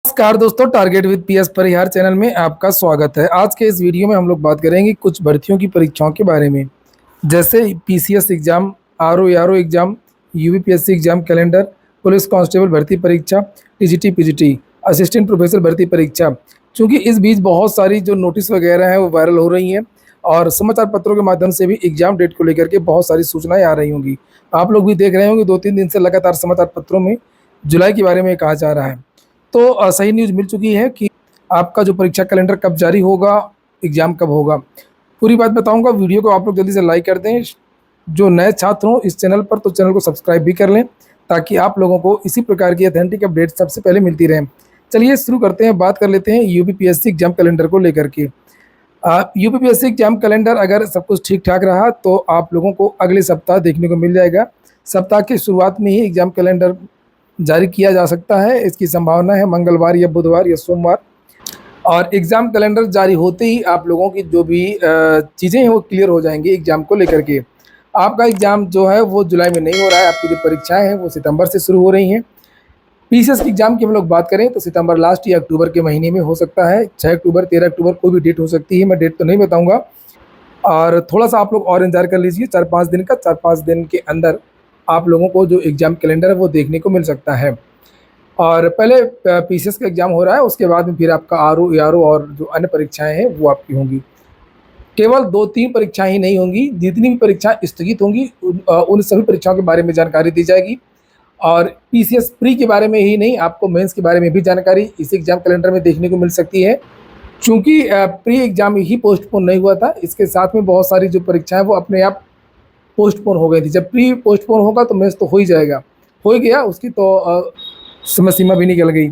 नमस्कार दोस्तों, target with PS Parihar channel में आपका स्वागत है। आज के इस वीडियो में हम लोग बात करेंगे कुछ भर्तियों की परीक्षाओं के बारे में, जैसे PCS exam, RO exam, UPPSC exam calendar, police constable भर्ती परीक्षा, टीजीटी पीजीटी, असिस्टेंट प्रोफेसर भर्ती परीक्षा। चूँकि इस बीच बहुत सारी जो नोटिस वगैरह हैं वो वायरल हो रही हैं और समाचार पत्रों के माध्यम से भी एग्जाम डेट को लेकर के बहुत सारी सूचनाएं आ रही होंगी। आप लोग भी देख रहे होंगे 2-3 दिन से लगातार समाचार पत्रों में जुलाई के बारे में कहा जा रहा है। तो सही न्यूज़ मिल चुकी है कि आपका जो परीक्षा कैलेंडर कब जारी होगा, एग्ज़ाम कब होगा, पूरी बात बताऊंगा। वीडियो को आप लोग जल्दी से लाइक कर दें। जो नए छात्र हों इस चैनल पर तो चैनल को सब्सक्राइब भी कर लें, ताकि आप लोगों को इसी प्रकार की ऑथेंटिक अपडेट सबसे पहले मिलती रहें। चलिए शुरू करते हैं, बात कर लेते हैं यूपीपीएससी एग्जाम कैलेंडर को लेकर के। यूपीपीएससी एग्जाम कैलेंडर अगर सब कुछ ठीक ठाक रहा तो आप लोगों को अगले सप्ताह देखने को मिल जाएगा। सप्ताह की शुरुआत में ही एग्जाम कैलेंडर जारी किया जा सकता है, इसकी संभावना है मंगलवार या बुधवार या सोमवार। और एग्ज़ाम कैलेंडर जारी होते ही आप लोगों की जो भी चीज़ें हैं वो क्लियर हो जाएंगी एग्ज़ाम को लेकर के। आपका एग्ज़ाम जो है वो जुलाई में नहीं हो रहा है, आपकी जो परीक्षाएं हैं वो सितंबर से शुरू हो रही हैं। पीसीएस की एग्ज़ाम की हम लोग बात करें तो सितंबर लास्ट या अक्टूबर के महीने में हो सकता है। 6 अक्टूबर, 13 अक्टूबर, कोई भी डेट हो सकती है, मैं डेट तो नहीं बताऊँगा। और थोड़ा-सा आप लोग और इंतज़ार कर लीजिए 4-5 दिन का। 4-5 दिन के अंदर आप लोगों को जो एग्ज़ाम कैलेंडर है वो देखने को मिल सकता है। और पहले पीसीएस का एग्ज़ाम हो रहा है, उसके बाद में फिर आपका आरओ, एआरओ और जो अन्य परीक्षाएँ हैं वो आपकी होंगी। केवल 2-3 परीक्षाएँ ही नहीं होंगी, जितनी भी परीक्षाएँ स्थगित होंगी उन सभी परीक्षाओं के बारे में जानकारी दी जाएगी। और पीसीएस प्री के बारे में ही नहीं, आपको मेंस के बारे में भी जानकारी इस एग्ज़ाम कैलेंडर में देखने को मिल सकती है। चूँकि प्री एग्ज़ाम ही पोस्टपोन नहीं हुआ था, इसके साथ में बहुत सारी जो परीक्षाएँ वो अपने आप पोस्टपोन हो गई थी। जब प्री पोस्टपोन होगा तो मेंस तो हो ही जाएगा, हो ही गया, उसकी तो समय सीमा भी निकल गई।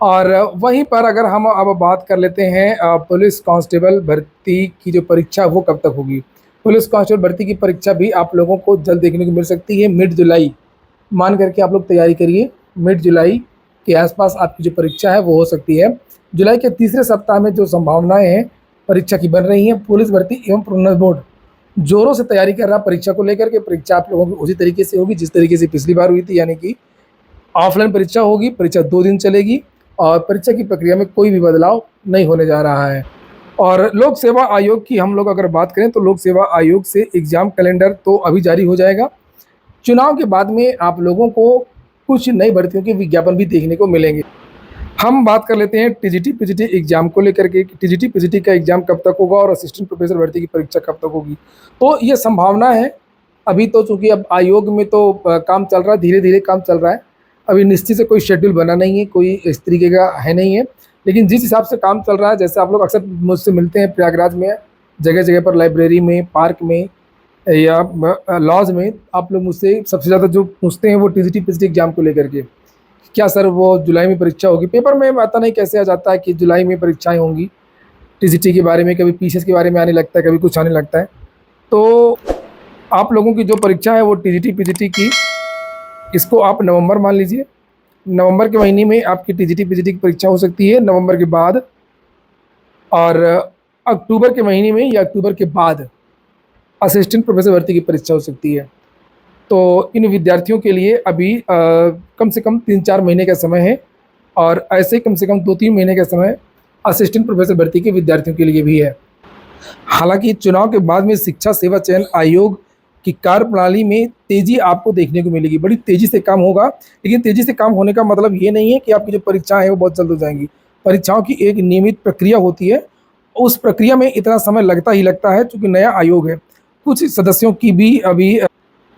और वहीं पर अगर हम अब बात कर लेते हैं पुलिस कांस्टेबल भर्ती की जो परीक्षा वो कब तक होगी। पुलिस कांस्टेबल भर्ती की परीक्षा भी आप लोगों को जल्द देखने को मिल सकती है। मिड जुलाई मान करके आप लोग तैयारी करिए, मिड जुलाई के आसपास आपकी जो परीक्षा है वो हो सकती है। जुलाई के तीसरे सप्ताह में जो संभावनाएँ हैं परीक्षा की बन रही हैं। पुलिस भर्ती एवं प्रोन्नत बोर्ड जोरों से तैयारी कर रहा परीक्षा को लेकर के। परीक्षा आप लोगों की उसी तरीके से होगी जिस तरीके से पिछली बार हुई थी, यानी कि ऑफलाइन परीक्षा होगी। परीक्षा 2 दिन चलेगी और परीक्षा की प्रक्रिया में कोई भी बदलाव नहीं होने जा रहा है। और लोक सेवा आयोग की हम लोग अगर बात करें तो लोक सेवा आयोग से एग्ज़ाम कैलेंडर तो अभी जारी हो जाएगा। चुनाव के बाद में आप लोगों को कुछ नई भर्तियों के विज्ञापन भी देखने को मिलेंगे। हम बात कर लेते हैं टीजीटी पीजीटी एग्जाम को लेकर के। टीजीटी पीजीटी का एग्जाम कब तक होगा और असिस्टेंट प्रोफेसर भर्ती की परीक्षा कब तक होगी। तो ये संभावना है अभी तो, चूँकि अब आयोग में तो काम चल रहा है, धीरे धीरे काम चल रहा है। अभी निश्चित से कोई शेड्यूल बना नहीं है, कोई इस तरीके का है नहीं है। लेकिन जिस हिसाब से काम चल रहा है, जैसे आप लोग अक्सर मुझसे मिलते हैं प्रयागराज में, जगह जगह पर लाइब्रेरी में, पार्क में या लॉज में, आप लोग मुझसे सबसे ज़्यादा जो पूछते हैं वो टीजीटी पीजीटी एग्जाम को लेकर के। क्या सर वो जुलाई में परीक्षा होगी? पेपर में पता नहीं कैसे आ जाता है कि जुलाई में परीक्षाएं होंगी। टीजीटी के बारे में कभी पीसीएस के बारे में आने लगता है, कभी कुछ आने लगता है। तो आप लोगों की जो परीक्षा है वो टीजीटी पीजीटी की, इसको आप नवंबर मान लीजिए। नवंबर के महीने में आपकी टीजीटी पीजीटी की परीक्षा हो सकती है, नवंबर के बाद। और अक्टूबर के महीने में या अक्टूबर के बाद असिस्टेंट प्रोफेसर भर्ती की परीक्षा हो सकती है। तो इन विद्यार्थियों के लिए अभी कम से कम 3-4 महीने का समय है और ऐसे कम से कम 2-3 महीने का समय असिस्टेंट प्रोफेसर भर्ती के विद्यार्थियों के लिए भी है। हालांकि चुनाव के बाद में शिक्षा सेवा चयन आयोग की कार्यप्रणाली में तेज़ी आपको देखने को मिलेगी, बड़ी तेज़ी से काम होगा। लेकिन तेज़ी से काम होने का मतलब ये नहीं है कि आपकी जो परीक्षाएँ हैं वो बहुत जल्द हो जाएंगी। परीक्षाओं की एक नियमित प्रक्रिया होती है, उस प्रक्रिया में इतना समय लगता ही लगता है, चूँकि नया आयोग है। कुछ सदस्यों की भी अभी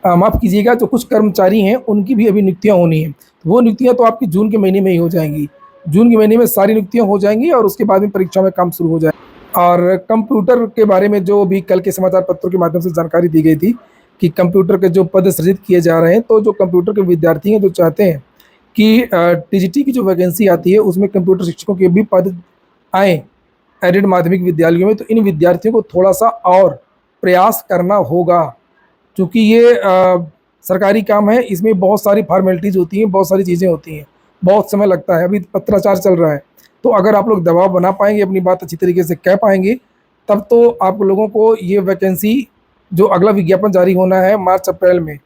माफ़ कीजिएगा, जो कुछ कर्मचारी हैं उनकी भी अभी नियुक्तियाँ होनी हैं। वो नियुक्तियाँ तो आपकी जून के महीने में ही हो जाएंगी। जून के महीने में सारी नियुक्तियाँ हो जाएंगी और उसके बाद में परीक्षा में काम शुरू हो जाएगा। और कंप्यूटर के बारे में जो भी कल के समाचार पत्रों के माध्यम से जानकारी दी गई थी कि कंप्यूटर के जो पद सृजित किए जा रहे हैं, तो जो कंप्यूटर के विद्यार्थी हैं जो चाहते हैं कि टीजीटी की जो वैकेंसी आती है उसमें कंप्यूटर शिक्षकों के भी पद आएँ एडेड माध्यमिक विद्यालयों में, तो इन विद्यार्थियों को थोड़ा सा और प्रयास करना होगा। क्योंकि ये सरकारी काम है, इसमें बहुत सारी फॉर्मेलिटीज़ होती हैं, बहुत सारी चीज़ें होती हैं, बहुत समय लगता है। अभी पत्राचार चल रहा है, तो अगर आप लोग दबाव बना पाएंगे, अपनी बात अच्छी तरीके से कह पाएंगे, तब तो आप लोगों को ये वैकेंसी जो अगला विज्ञापन जारी होना है मार्च अप्रैल में,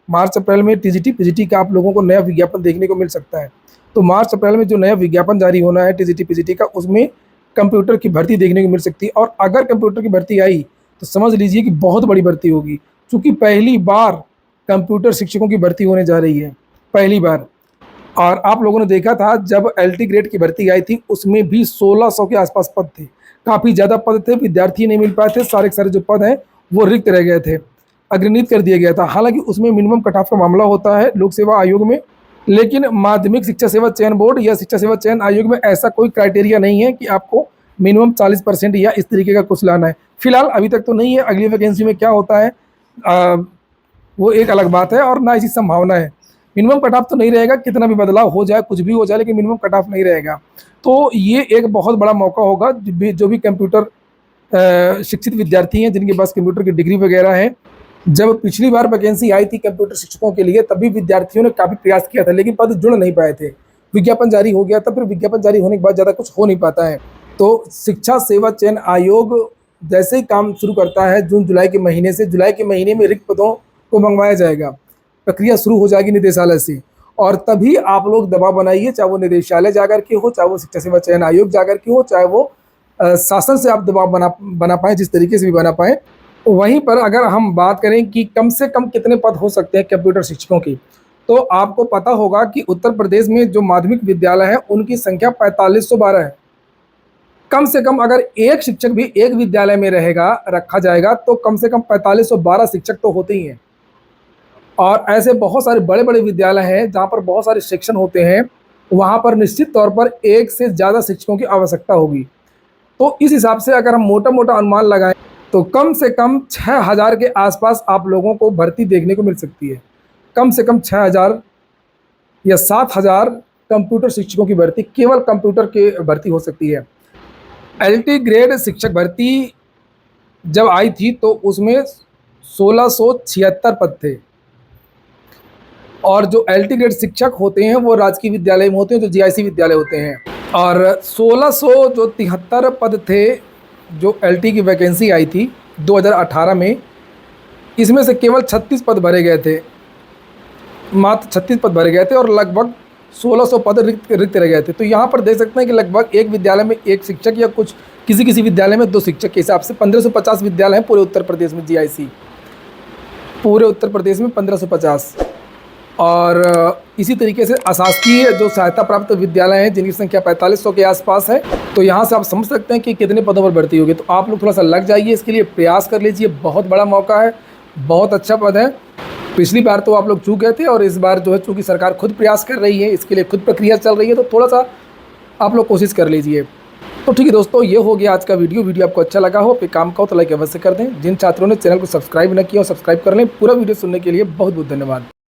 मार्च अप्रैल में टीजीटी पीजीटी का आप लोगों को नया विज्ञापन देखने को मिल सकता है। तो मार्च अप्रैल में जो नया विज्ञापन जारी होना है टीजीटी पीजीटी का, उसमें कंप्यूटर की भर्ती देखने को मिल सकती है। और अगर कंप्यूटर की भर्ती आई तो समझ लीजिए कि बहुत बड़ी भर्ती होगी, क्योंकि पहली बार कंप्यूटर शिक्षकों की भर्ती होने जा रही है, पहली बार। और आप लोगों ने देखा था जब एलटी ग्रेड की भर्ती आई थी, उसमें भी 1600 के आसपास पद थे, काफ़ी ज़्यादा पद थे, विद्यार्थी नहीं मिल पाए थे, सारे के सारे जो पद हैं वो रिक्त रह गए थे, अग्रनीत कर दिया गया था। हालांकि उसमें मिनिमम कट ऑफ का मामला होता है लोक सेवा आयोग में, लेकिन माध्यमिक शिक्षा सेवा चयन बोर्ड या शिक्षा सेवा चयन आयोग में ऐसा कोई क्राइटेरिया नहीं है कि आपको मिनिमम 40% या इस तरीके का कुछ लाना है। फिलहाल अभी तक तो नहीं है, अगली वैकेंसी में क्या होता है वो एक अलग बात है, और ना ऐसी संभावना है। मिनिमम कट ऑफ तो नहीं रहेगा, कितना भी बदलाव हो जाए, कुछ भी हो जाए, लेकिन मिनिमम कट ऑफ नहीं रहेगा। तो ये एक बहुत बड़ा मौका होगा जो भी कंप्यूटर शिक्षित विद्यार्थी हैं, जिनके पास कंप्यूटर की डिग्री वगैरह है। जब पिछली बार वैकेंसी आई थी कंप्यूटर शिक्षकों के लिए, तभी विद्यार्थियों ने काफ़ी प्रयास किया था, लेकिन पद जुड़ नहीं पाए थे। विज्ञापन जारी हो गया था, फिर विज्ञापन जारी होने के बाद ज़्यादा कुछ हो नहीं पाता है। तो शिक्षा सेवा चयन आयोग जैसे ही काम शुरू करता है जून जुलाई के महीने से, जुलाई के महीने में रिक्त पदों को मंगवाया जाएगा, प्रक्रिया शुरू हो जाएगी निदेशालय से, और तभी आप लोग दबाव बनाइए, चाहे वो निदेशालय जाकर के हो, चाहे वो शिक्षा सेवा चयन आयोग जाकर के हो, चाहे वो शासन से आप दबाव बना पाएँ, जिस तरीके से भी बना पाएँ। वहीं पर अगर हम बात करें कि कम से कम कितने पद हो सकते हैं कंप्यूटर शिक्षकों की, तो आपको पता होगा कि उत्तर प्रदेश में जो माध्यमिक विद्यालय है उनकी संख्या 4512 है। कम से कम अगर एक शिक्षक भी एक विद्यालय में रखा जाएगा तो कम से कम 4512 शिक्षक तो होते ही हैं। और ऐसे बहुत सारे बड़े बड़े विद्यालय हैं जहाँ पर बहुत सारे सेक्शन होते हैं, वहाँ पर निश्चित तौर पर एक से ज़्यादा शिक्षकों की आवश्यकता होगी। तो इस हिसाब से अगर हम मोटा मोटा अनुमान लगाएं तो कम से कम 6000 के आसपास आप लोगों को भर्ती देखने को मिल सकती है। कम से कम 6000 या 7000 कंप्यूटर शिक्षकों की भर्ती, केवल कंप्यूटर की भर्ती हो सकती है। एलटी ग्रेड शिक्षक भर्ती जब आई थी तो उसमें 1676 पद थे, और जो एलटी ग्रेड शिक्षक होते हैं वो राजकीय विद्यालय में होते हैं, जो जीआईसी विद्यालय होते हैं। और 1673 पद थे जो एलटी की वैकेंसी आई थी 2018 में, इसमें से केवल 36 पद भरे गए थे, मात्र 36 पद भरे गए थे, और लगभग 1600 पद रिक्त रह गए थे। तो यहाँ पर देख सकते हैं कि लगभग एक विद्यालय में एक शिक्षक, या कुछ किसी विद्यालय में 2 शिक्षक के हिसाब से 1550 विद्यालय हैं पूरे उत्तर प्रदेश में, जीआईसी पूरे उत्तर प्रदेश में 1550। और इसी तरीके से अशासकीय जो सहायता प्राप्त विद्यालय हैं जिनकी संख्या 4500 के आसपास है। तो यहाँ से आप समझ सकते हैं कि कितने पदों पर भर्ती होगी। तो आप लोग थोड़ा सा लग जाइए, इसके लिए प्रयास कर लीजिए, बहुत बड़ा मौका है, बहुत अच्छा पद है। पिछली बार तो आप लोग चूक गए थे, और इस बार जो है चूँकि सरकार खुद प्रयास कर रही है, इसके लिए खुद प्रक्रिया चल रही है, तो थोड़ा सा आप लोग कोशिश कर लीजिए। तो ठीक है दोस्तों, ये हो गया आज का वीडियो आपको अच्छा लगा हो, पे काम का हो तो लाइक अवश्य कर दें। जिन छात्रों ने चैनल को सब्सक्राइब न किया हो, सब्सक्राइब कर लें। पूरा वीडियो सुनने के लिए बहुत बहुत धन्यवाद।